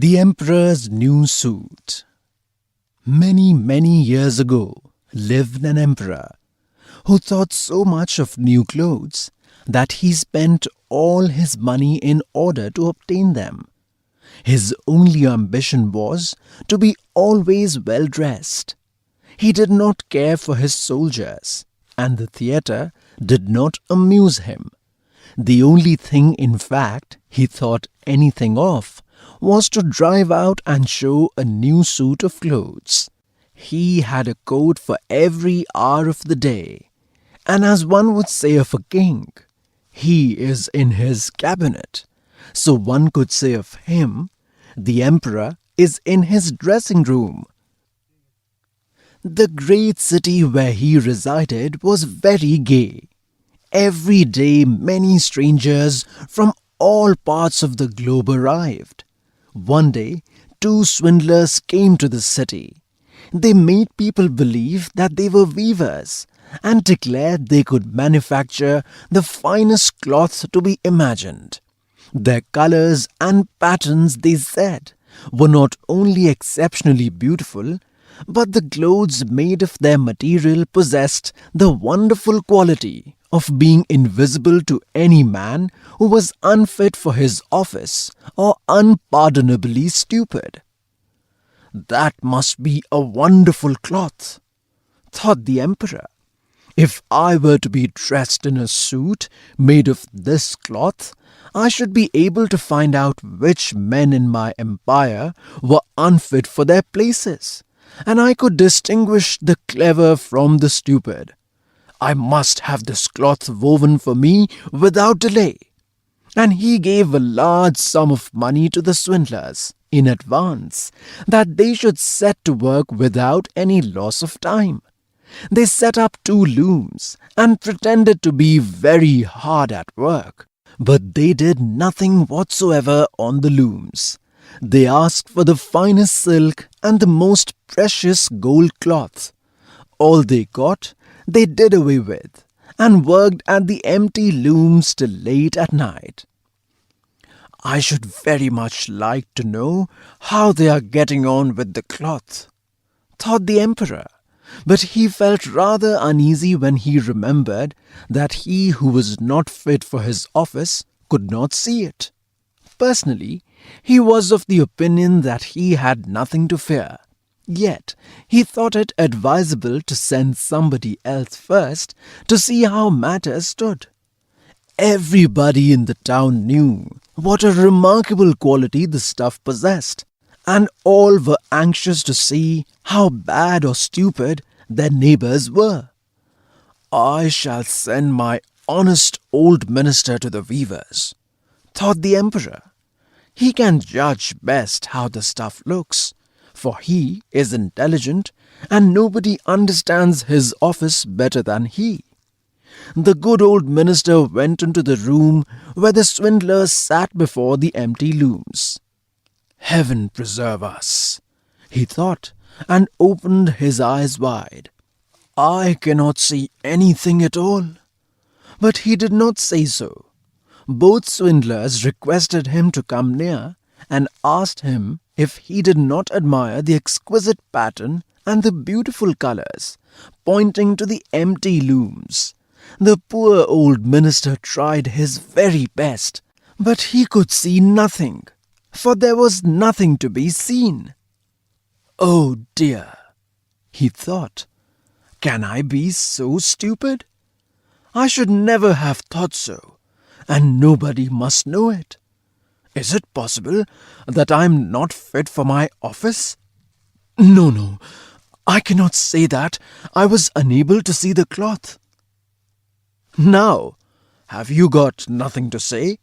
The Emperor's New Suit. Many years ago lived an emperor who thought so much of new clothes that he spent all his money in order to obtain them. His only ambition was to be always well dressed. He did not care for his soldiers, and the theatre did not amuse him. The only thing, in fact, he thought anything of was to drive out and show a new suit of clothes. He had a coat for every hour of the day, and as one would say of a king, he is in his cabinet. So one could say of him, the emperor is in his dressing room. The great city where he resided was very gay. Every day many strangers from all parts of the globe arrived. One day, two swindlers came to the city. They made people believe that they were weavers and declared they could manufacture the finest cloth to be imagined. Their colors and patterns, they said, were not only exceptionally beautiful, but the clothes made of their material possessed the wonderful quality of being invisible to any man who was unfit for his office or unpardonably stupid. That must be a wonderful cloth, thought the emperor. If I were to be dressed in a suit made of this cloth, I should be able to find out which men in my empire were unfit for their places, and I could distinguish the clever from the stupid. I must have this cloth woven for me without delay. And he gave a large sum of money to the swindlers in advance, that they should set to work without any loss of time. They set up two looms and pretended to be very hard at work, but they did nothing whatsoever on the looms. They asked for the finest silk and the most precious gold cloth. All they got, they did away with, and worked at the empty looms till late at night. I should very much like to know how they are getting on with the cloth, thought the emperor, but he felt rather uneasy when he remembered that he who was not fit for his office could not see it. Personally, he was of the opinion that he had nothing to fear. Yet, he thought it advisable to send somebody else first to see how matters stood. Everybody in the town knew what a remarkable quality the stuff possessed, and all were anxious to see how bad or stupid their neighbors were. I shall send my honest old minister to the weavers, thought the emperor. He can judge best how the stuff looks, for he is intelligent and nobody understands his office better than he. The good old minister went into the room where the swindlers sat before the empty looms. Heaven preserve us, he thought, and opened his eyes wide. I cannot see anything at all. But he did not say so. Both swindlers requested him to come near and asked him if he did not admire the exquisite pattern and the beautiful colors, pointing to the empty looms. The poor old minister tried his very best, but he could see nothing, for there was nothing to be seen. Oh dear, he thought, can I be so stupid? I should never have thought so, and nobody must know it. Is it possible that I am not fit for my office? No, I cannot say that. I was unable to see the cloth. Now, have you got nothing to say?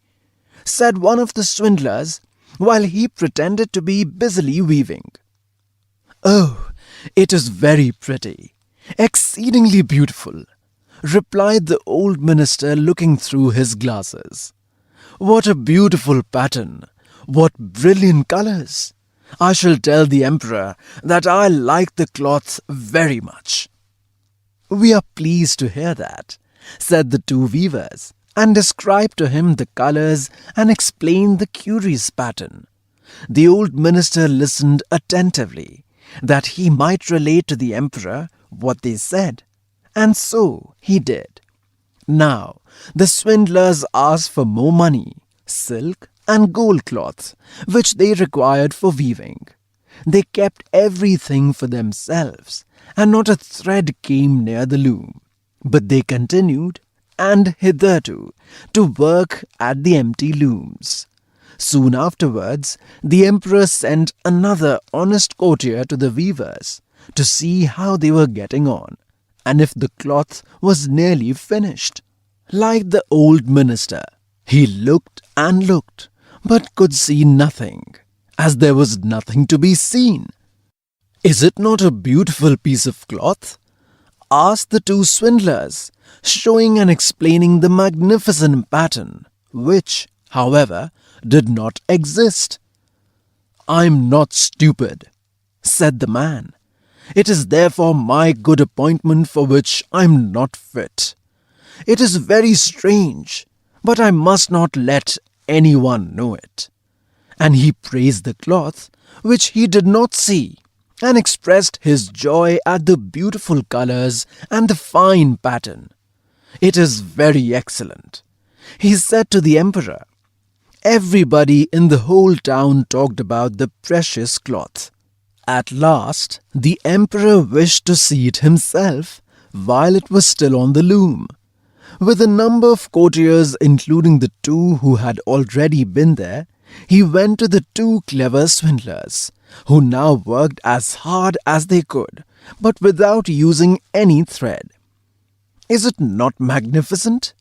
Said one of the swindlers, while he pretended to be busily weaving. Oh, it is very pretty, exceedingly beautiful, replied the old minister, looking through his glasses. What a beautiful pattern! What brilliant colors! I shall tell the emperor that I like the cloth very much. We are pleased to hear that, said the two weavers, and described to him the colors and explained the curious pattern. The old minister listened attentively, that he might relate to the emperor what they said, and so he did. Now, the swindlers asked for more money, silk and gold cloth, which they required for weaving. They kept everything for themselves, and not a thread came near the loom. But they continued, and hitherto, to work at the empty looms. Soon afterwards, the emperor sent another honest courtier to the weavers to see how they were getting on, and if the cloth was nearly finished. Like the old minister, he looked and looked, but could see nothing, as there was nothing to be seen. "Is it not a beautiful piece of cloth?" asked the two swindlers, showing and explaining the magnificent pattern, which, however, did not exist. "I'm not stupid," said the man. "It is therefore my good appointment for which I'm not fit. It is very strange, but I must not let anyone know it." And he praised the cloth, which he did not see, and expressed his joy at the beautiful colors and the fine pattern. "It is very excellent," he said to the emperor. Everybody in the whole town talked about the precious cloth. At last, the emperor wished to see it himself while it was still on the loom. With a number of courtiers, including the two who had already been there, he went to the two clever swindlers, who now worked as hard as they could, but without using any thread. "Is it not magnificent?"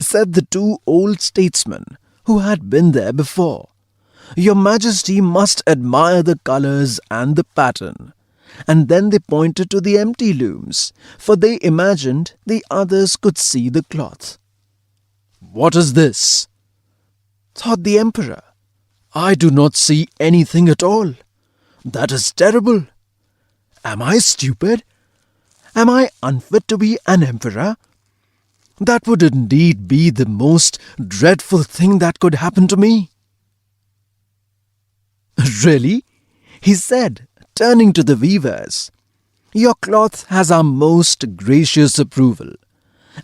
said the two old statesmen who had been there before. "Your Majesty must admire the colors and the pattern." And then they pointed to the empty looms, for they imagined the others could see the cloth. "What is this?" thought the emperor. "I do not see anything at all. That is terrible. Am I stupid? Am I unfit to be an emperor? That would indeed be the most dreadful thing that could happen to me." "Really?" he said, turning to the weavers. "Your cloth has our most gracious approval."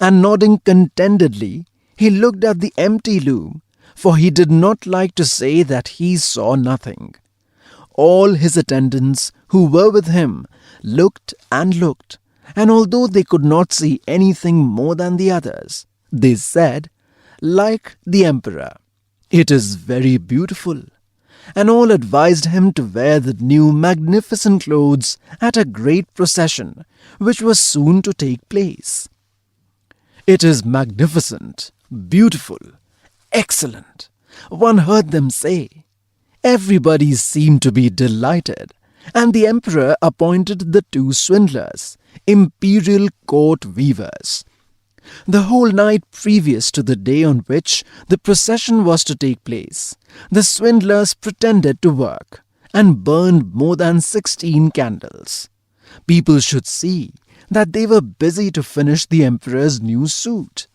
And nodding contentedly, he looked at the empty loom, for he did not like to say that he saw nothing. All his attendants who were with him looked and looked, and although they could not see anything more than the others, they said, like the emperor, "It is very beautiful," and all advised him to wear the new magnificent clothes at a great procession, which was soon to take place. "It is magnificent, beautiful, excellent," one heard them say. Everybody seemed to be delighted, and the emperor appointed the two swindlers imperial court weavers. The whole night previous to the day on which the procession was to take place, the swindlers pretended to work and burned more than 16 candles. People should see that they were busy to finish the emperor's new suit.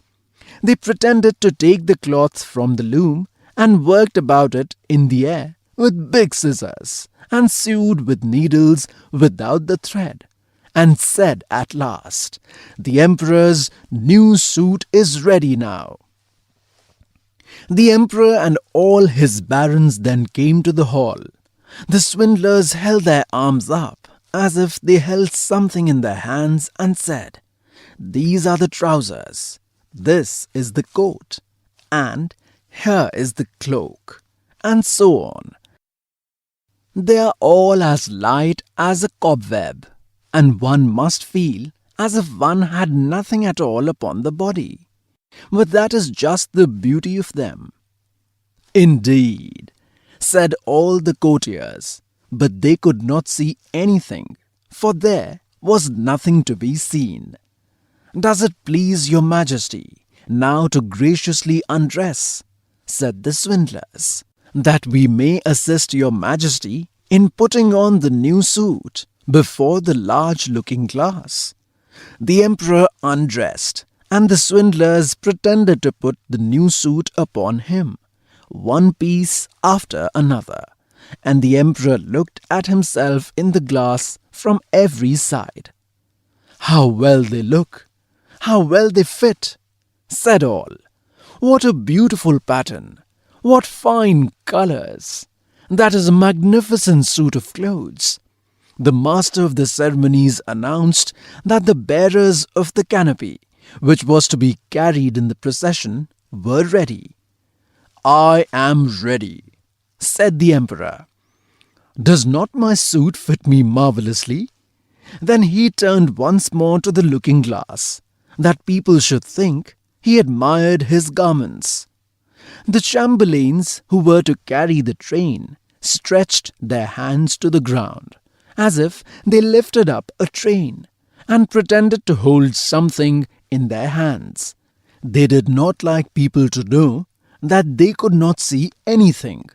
They pretended to take the cloth from the loom and worked about it in the air with big scissors and sewed with needles without the thread, and said at last, "The emperor's new suit is ready now." The emperor and all his barons then came to the hall. The swindlers held their arms up as if they held something in their hands and said, "These are the trousers, this is the coat, and here is the cloak," and so on. They are all as light as a cobweb, and one must feel as if one had nothing at all upon the body. But that is just the beauty of them. "Indeed," said all the courtiers, but they could not see anything, for there was nothing to be seen. "Does it please your Majesty now to graciously undress," said the swindlers, "that we may assist your Majesty in putting on the new suit before the large looking glass?" The emperor undressed, and the swindlers pretended to put the new suit upon him, one piece after another, and the emperor looked at himself in the glass from every side. "How well they look! How well they fit!" said all. "What a beautiful pattern! What fine colors! That is a magnificent suit of clothes." The master of the ceremonies announced that the bearers of the canopy, which was to be carried in the procession, were ready. "I am ready," said the emperor. "Does not my suit fit me marvelously?" Then he turned once more to the looking glass, that people should think he admired his garments. The chamberlains who were to carry the train stretched their hands to the ground, as if they lifted up a train, and pretended to hold something in their hands. They did not like people to know that they could not see anything.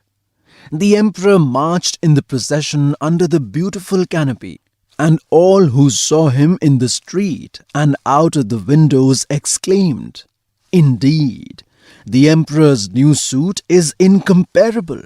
The emperor marched in the procession under the beautiful canopy, and all who saw him in the street and out of the windows exclaimed, "Indeed, the emperor's new suit is incomparable.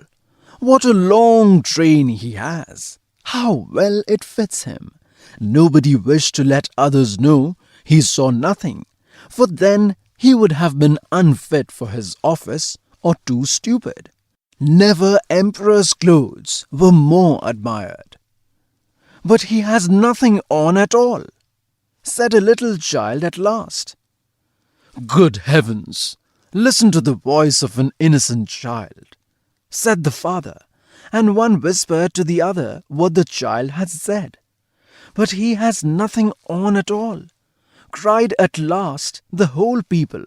What a long train he has! How well it fits him!" Nobody wished to let others know he saw nothing, for then he would have been unfit for his office or too stupid. Never emperor's clothes were more admired. "But he has nothing on at all," said a little child at last. "Good heavens! Listen to the voice of an innocent child," said the father, and one whispered to the other what the child had said. "But he has nothing on at all," cried at last the whole people.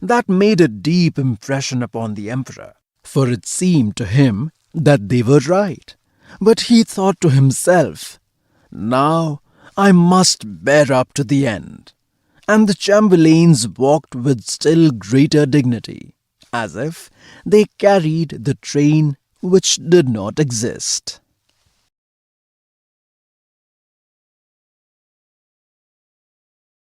That made a deep impression upon the emperor, for it seemed to him that they were right. But he thought to himself, "Now I must bear up to the end." And the chamberlains walked with still greater dignity, as if they carried the train which did not exist.